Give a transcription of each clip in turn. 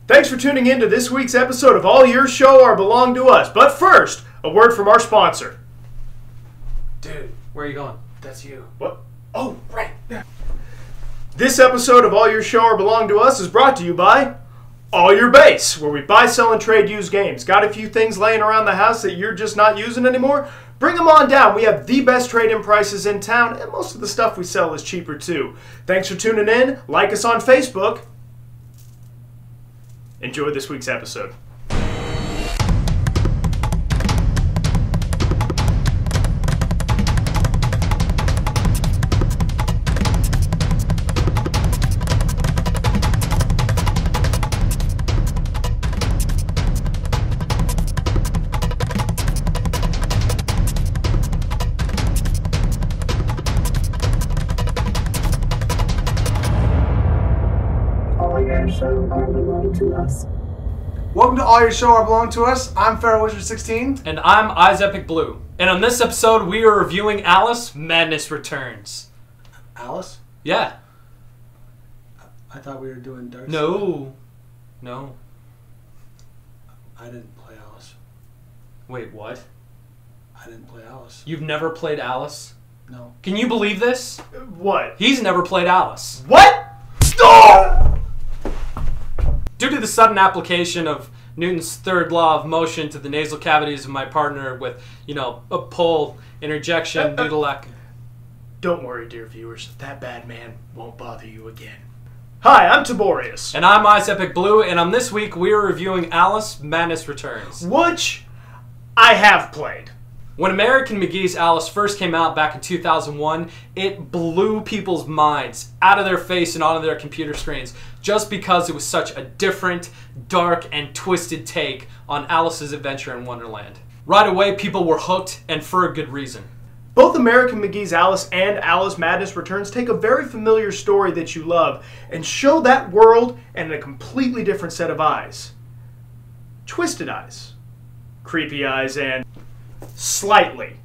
Thanks for tuning in to this week's episode of All Your Show or Belong to Us. But first, a word from our sponsor. Dude, where are you going? That's you. What? Oh, right. This episode of All Your Show or Belong to Us is brought to you by All Your Base, where we buy, sell, and trade used games. Got a few things laying around the house that you're just not using anymore? Bring them on down. We have the best trade-in prices in town, and most of the stuff we sell is cheaper too. Thanks for tuning in. Like us on Facebook. Enjoy this week's episode. Welcome to All Your Show or Belong to Us. I'm Pharaoh 16. And I'm Epic Blue. And on this episode, we are reviewing Alice Madness Returns. Alice? Yeah. I thought we were doing Dark No. I didn't play Alice. Wait, what? I didn't play Alice. You've never played Alice? No. Can you believe this? What? He's never played Alice. What? Oh! Due to the sudden application of Newton's third law of motion to the nasal cavities of my partner with, a pole interjection due to lack... Don't worry, dear viewers. That bad man won't bother you again. Hi, I'm Tiborius. And I'm Epic Blue, and on this week, we are reviewing Alice Madness Returns. Which I have played. When American McGee's Alice first came out back in 2001, it blew people's minds out of their face and onto their computer screens just because it was such a different, dark, and twisted take on Alice's adventure in Wonderland. Right away, people were hooked, and for a good reason. Both American McGee's Alice and Alice Madness Returns take a very familiar story that you love and show that world in a completely different set of eyes. Twisted eyes, creepy eyes, and slightly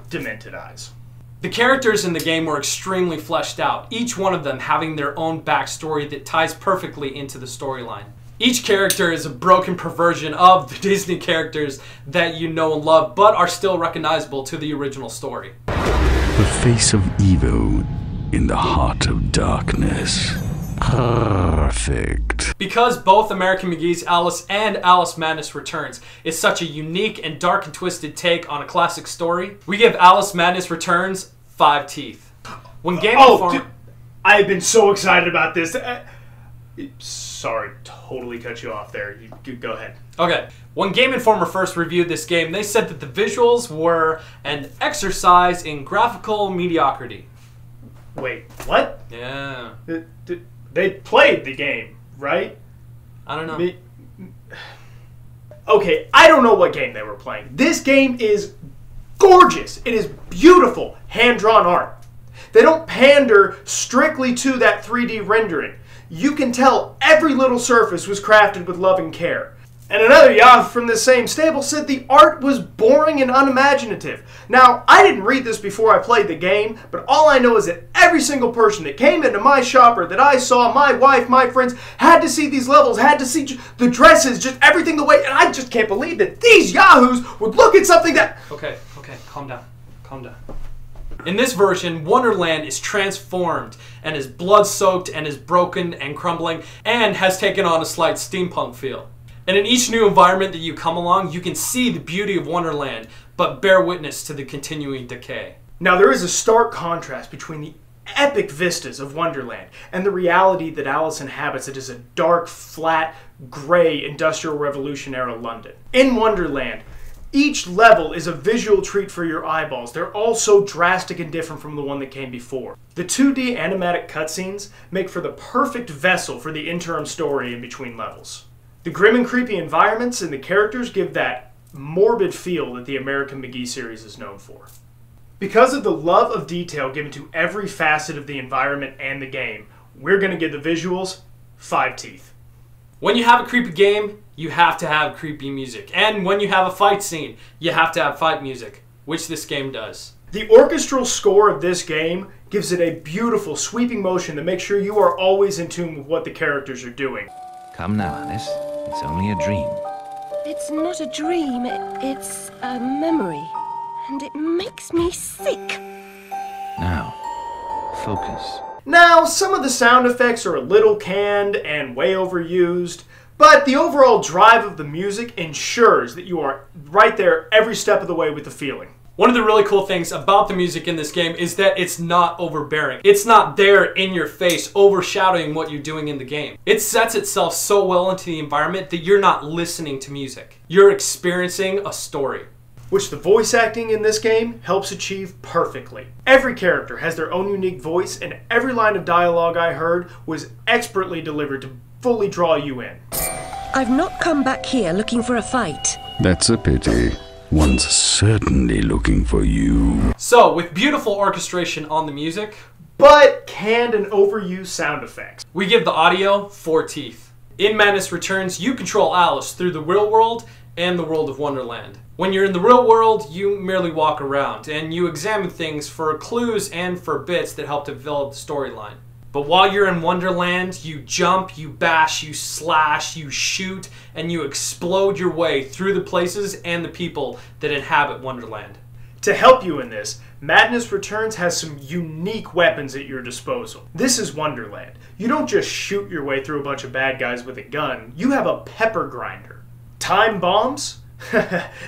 demented eyes. The characters in the game were extremely fleshed out, each one of them having their own backstory that ties perfectly into the storyline. Each character is a broken perversion of the Disney characters that you know and love, but are still recognizable to the original story. The face of evil in the heart of darkness. Perfect. Because both American McGee's Alice and Alice Madness Returns is such a unique and dark and twisted take on a classic story, we give Alice Madness Returns 5 teeth. When Game Informer... Dude, I have been so excited about this. Sorry, totally cut you off there. You go ahead. Okay. When Game Informer first reviewed this game, they said that the visuals were an exercise in graphical mediocrity. Wait, what? Yeah. They played the game, right? I don't know. Okay, I don't know what game they were playing. This game is gorgeous. It is beautiful, hand-drawn art. They don't pander strictly to that 3D rendering. You can tell every little surface was crafted with love and care. And another Yahoo from this same stable said the art was boring and unimaginative. Now, I didn't read this before I played the game, but all I know is that every single person that came into my shop or that I saw, my wife, my friends, had to see these levels, had to see the dresses, just everything the way, and I just can't believe that these Yahoos would look at something that... Okay, calm down. In this version, Wonderland is transformed and is blood-soaked and is broken and crumbling and has taken on a slight steampunk feel. And in each new environment that you come along, you can see the beauty of Wonderland, but bear witness to the continuing decay. Now, there is a stark contrast between the epic vistas of Wonderland and the reality that Alice inhabits. It is a dark, flat, gray Industrial Revolution era London. In Wonderland, each level is a visual treat for your eyeballs. They're all so drastic and different from the one that came before. The 2D animatic cutscenes make for the perfect vessel for the interim story in between levels. The grim and creepy environments and the characters give that morbid feel that the American McGee series is known for. Because of the love of detail given to every facet of the environment and the game, we're going to give the visuals 5 teeth. When you have a creepy game, you have to have creepy music. And when you have a fight scene, you have to have fight music, which this game does. The orchestral score of this game gives it a beautiful, sweeping motion that makes sure you are always in tune with what the characters are doing. Come now, Alice. It's only a dream. It's not a dream, it's a memory. And it makes me sick. Now, focus. Now, some of the sound effects are a little canned and way overused, but the overall drive of the music ensures that you are right there every step of the way with the feeling. One of the really cool things about the music in this game is that it's not overbearing. It's not there in your face, overshadowing what you're doing in the game. It sets itself so well into the environment that you're not listening to music. You're experiencing a story. Which the voice acting in this game helps achieve perfectly. Every character has their own unique voice, and every line of dialogue I heard was expertly delivered to fully draw you in. I've not come back here looking for a fight. That's a pity. One's certainly looking for you. So, with beautiful orchestration on the music, but canned and overused sound effects, we give the audio 4 teeth. In Madness Returns, you control Alice through the real world and the world of Wonderland. When you're in the real world, you merely walk around, and you examine things for clues and for bits that help develop the storyline. But while you're in Wonderland, you jump, you bash, you slash, you shoot, and you explode your way through the places and the people that inhabit Wonderland. To help you in this, Madness Returns has some unique weapons at your disposal. This is Wonderland. You don't just shoot your way through a bunch of bad guys with a gun, you have a pepper grinder. Time bombs?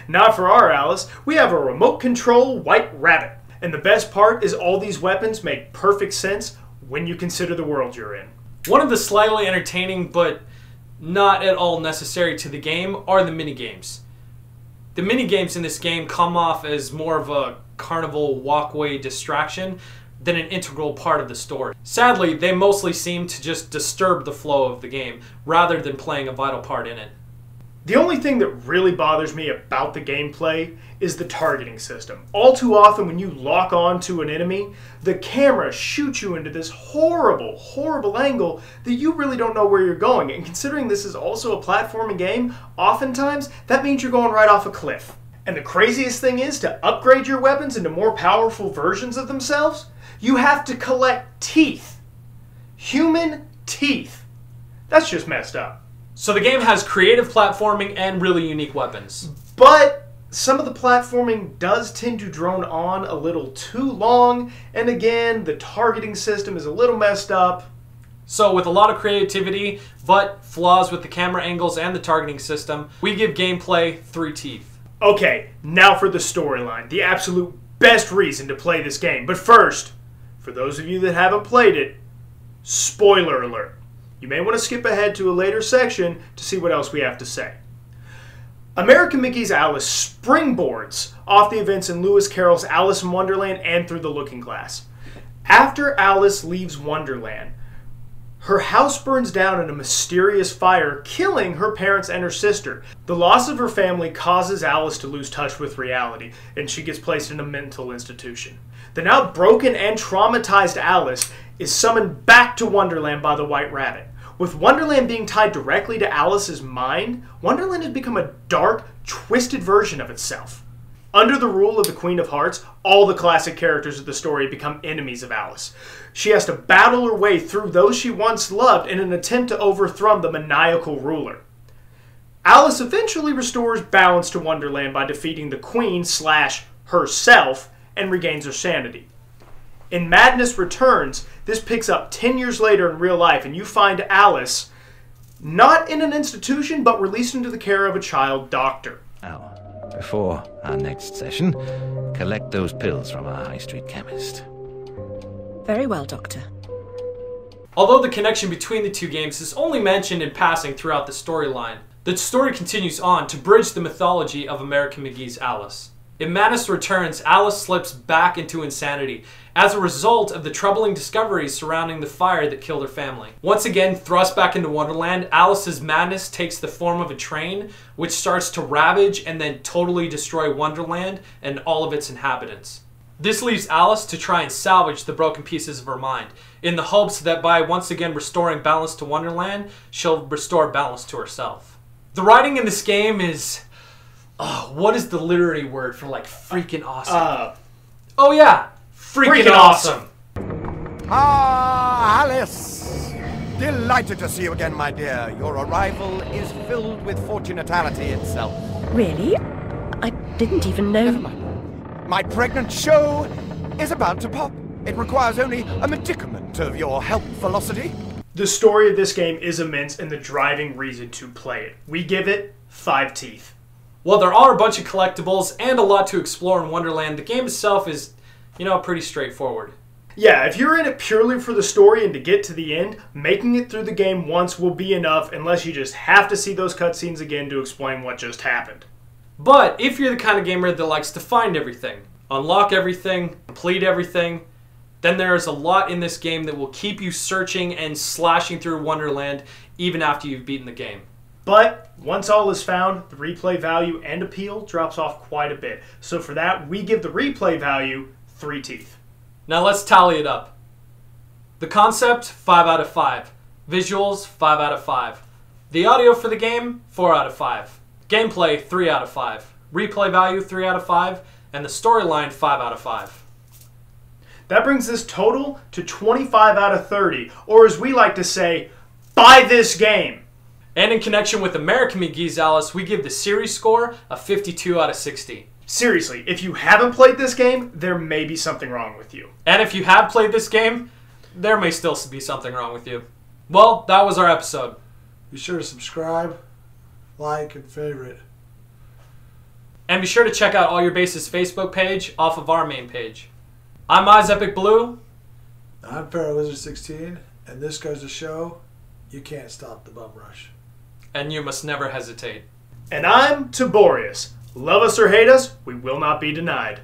Not for our Alice. We have a remote control white rabbit. And the best part is all these weapons make perfect sense when you consider the world you're in. One of the slightly entertaining but not at all necessary to the game are the minigames. The minigames in this game come off as more of a carnival walkway distraction than an integral part of the story. Sadly, they mostly seem to just disturb the flow of the game rather than playing a vital part in it. The only thing that really bothers me about the gameplay is the targeting system. All too often when you lock on to an enemy, the camera shoots you into this horrible, horrible angle that you really don't know where you're going. And considering this is also a platforming game, oftentimes that means you're going right off a cliff. And the craziest thing is, to upgrade your weapons into more powerful versions of themselves, you have to collect teeth. Human teeth. That's just messed up. So the game has creative platforming and really unique weapons. But some of the platforming does tend to drone on a little too long, and again, the targeting system is a little messed up. So with a lot of creativity, but flaws with the camera angles and the targeting system, we give gameplay 3 teeth. Okay, now for the storyline, the absolute best reason to play this game. But first, for those of you that haven't played it, spoiler alert. You may want to skip ahead to a later section to see what else we have to say. American Mickey's Alice springboards off the events in Lewis Carroll's Alice in Wonderland and Through the Looking Glass. After Alice leaves Wonderland, her house burns down in a mysterious fire, killing her parents and her sister. The loss of her family causes Alice to lose touch with reality, and she gets placed in a mental institution. The now broken and traumatized Alice is summoned back to Wonderland by the White Rabbit. With Wonderland being tied directly to Alice's mind, Wonderland has become a dark, twisted version of itself. Under the rule of the Queen of Hearts, all the classic characters of the story become enemies of Alice. She has to battle her way through those she once loved in an attempt to overthrow the maniacal ruler. Alice eventually restores balance to Wonderland by defeating the Queen / herself and regains her sanity. In Madness Returns, this picks up 10 years later in real life, and you find Alice not in an institution, but released into the care of a child doctor. Now, before our next session, collect those pills from our high street chemist. Very well, Doctor. Although the connection between the two games is only mentioned in passing throughout the storyline, the story continues on to bridge the mythology of American McGee's Alice. In Madness Returns, Alice slips back into insanity as a result of the troubling discoveries surrounding the fire that killed her family. Once again, thrust back into Wonderland, Alice's madness takes the form of a train, which starts to ravage and then totally destroy Wonderland and all of its inhabitants. This leaves Alice to try and salvage the broken pieces of her mind, in the hopes that by once again restoring balance to Wonderland, she'll restore balance to herself. The writing in this game is... what is the literary word for like freaking awesome? Oh yeah, freaking awesome. Ah, Alice, Delighted to see you again, my dear. Your arrival is filled with fortunatality itself. Really? I didn't even know. Never mind. My pregnant show is about to pop. It requires only a medicament of your help velocity. The story of this game is immense and the driving reason to play it. We give it 5 teeth. While there are a bunch of collectibles and a lot to explore in Wonderland, the game itself is, pretty straightforward. Yeah, if you're in it purely for the story and to get to the end, making it through the game once will be enough unless you just have to see those cutscenes again to explain what just happened. But if you're the kind of gamer that likes to find everything, unlock everything, complete everything, then there is a lot in this game that will keep you searching and slashing through Wonderland even after you've beaten the game. But once all is found, the replay value and appeal drops off quite a bit. So for that, we give the replay value 3 teeth. Now let's tally it up. The concept, 5 out of 5. Visuals, 5 out of 5. The audio for the game, 4 out of 5. Gameplay, 3 out of 5. Replay value, 3 out of 5. And the storyline, 5 out of 5. That brings this total to 25 out of 30. Or as we like to say, buy this game! And in connection with American McGee's Alice, we give the series score a 52 out of 60. Seriously, if you haven't played this game, there may be something wrong with you. And if you have played this game, there may still be something wrong with you. Well, that was our episode. Be sure to subscribe, like, and favorite. And be sure to check out All Your Bases Facebook page off of our main page. I'm Eyes Epic Blue. I'm Pharaoh Wizard 16, and this goes to show you can't stop the bum rush. And you must never hesitate. And I'm Tiborius. Love us or hate us, we will not be denied.